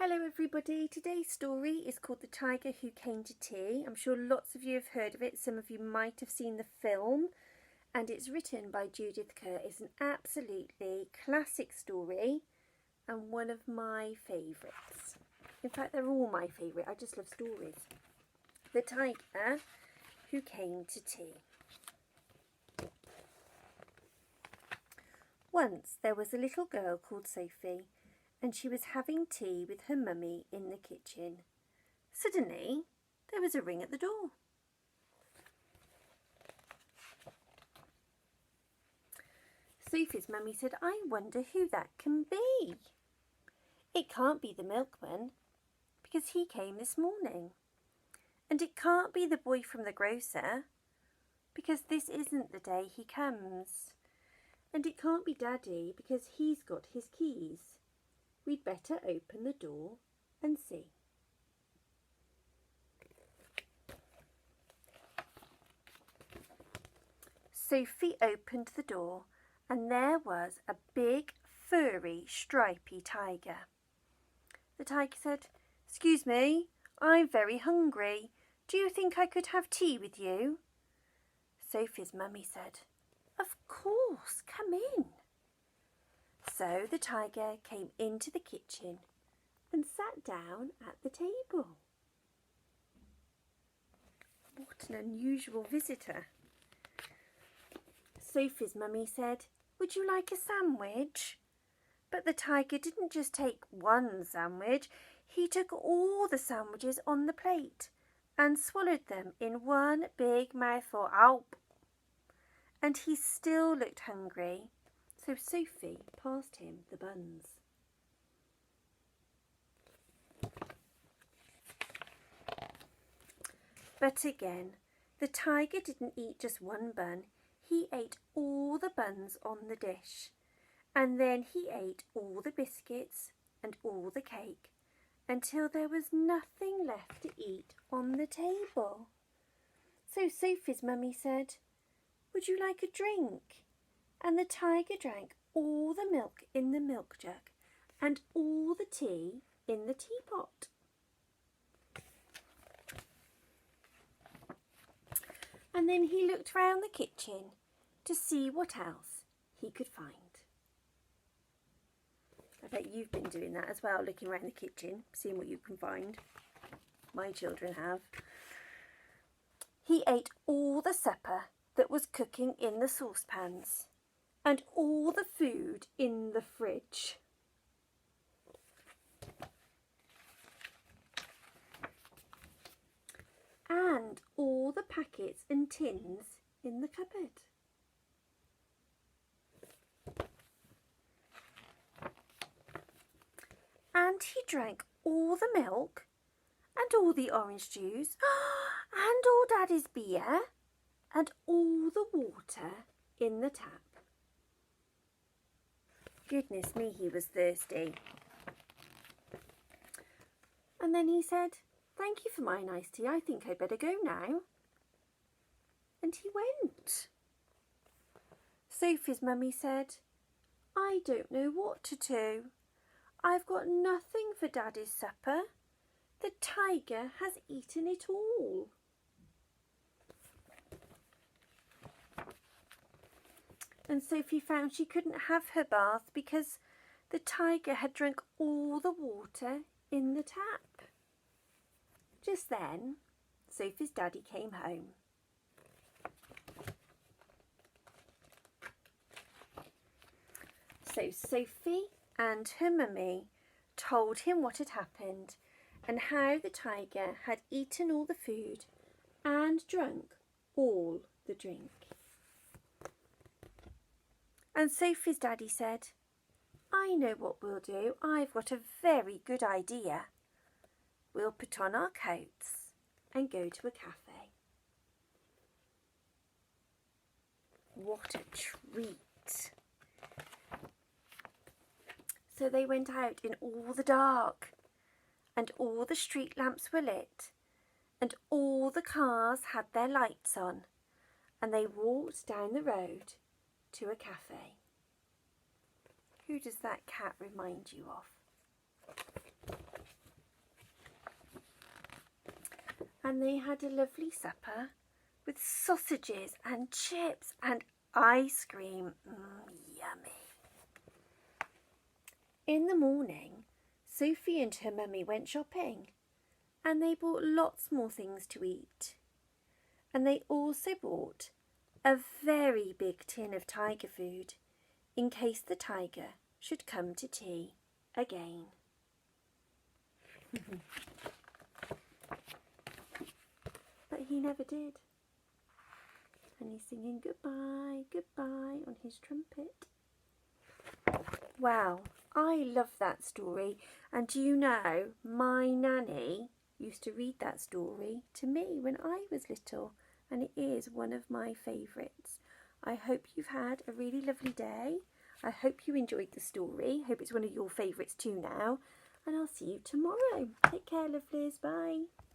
Hello everybody, today's story is called The Tiger Who Came to Tea. I'm sure lots of you have heard of it, some of you might have seen the film, and it's written by Judith Kerr. It's an absolutely classic story and one of my favourites. In fact, they're all my favourite, I just love stories. The Tiger Who Came to Tea. Once there was a little girl called Sophie, and she was having tea with her mummy in the kitchen. Suddenly, there was a ring at the door. Sophie's mummy said, "I wonder who that can be. It can't be the milkman, because he came this morning. And it can't be the boy from the grocer, because this isn't the day he comes. And it can't be Daddy, because he's got his keys. We'd better open the door and see." Sophie opened the door, and there was a big, furry, stripy tiger. The tiger said, "Excuse me, I'm very hungry. Do you think I could have tea with you?" Sophie's mummy said, "Of course, come in." So the tiger came into the kitchen and sat down at the table. What an unusual visitor. Sophie's mummy said, "Would you like a sandwich?" But the tiger didn't just take one sandwich, he took all the sandwiches on the plate and swallowed them in one big mouthful. Ow! And he still looked hungry. So Sophie passed him the buns. But again, the tiger didn't eat just one bun. He ate all the buns on the dish. And then he ate all the biscuits and all the cake until there was nothing left to eat on the table. So Sophie's mummy said, "Would you like a drink?" And the tiger drank all the milk in the milk jug and all the tea in the teapot. And then he looked round the kitchen to see what else he could find. I bet you've been doing that as well, looking around the kitchen, seeing what you can find. My children have. He ate all the supper that was cooking in the saucepans and all the food in the fridge. And all the packets and tins in the cupboard. And he drank all the milk and all the orange juice and all Daddy's beer and all the water in the tap. Goodness me, he was thirsty. And then he said, "Thank you for my nice tea. I think I'd better go now." And he went. Sophie's mummy said, "I don't know what to do. I've got nothing for Daddy's supper. The tiger has eaten it all." And Sophie found she couldn't have her bath because the tiger had drunk all the water in the tap. Just then, Sophie's daddy came home. So Sophie and her mummy told him what had happened and how the tiger had eaten all the food and drunk all the drink. And Sophie's daddy said, "I know what we'll do. I've got a very good idea. We'll put on our coats and go to a cafe." What a treat. So they went out in all the dark, and all the street lamps were lit, and all the cars had their lights on, and they walked down the road to a cafe. Who does that cat remind you of? and they had a lovely supper with sausages and chips and ice cream. Yummy. In the morning, Sophie and her mummy went shopping, and they bought lots more things to eat. And they also bought a very big tin of tiger food in case the tiger should come to tea again. But he never did. And he's singing goodbye, goodbye on his trumpet. Wow, I love that story. And do you know, my nanny used to read that story to me when I was little, and it is one of my favourites. I hope you've had a really lovely day. I hope you enjoyed the story. Hope it's one of your favourites too now. And I'll see you tomorrow. Take care, lovelies. Bye.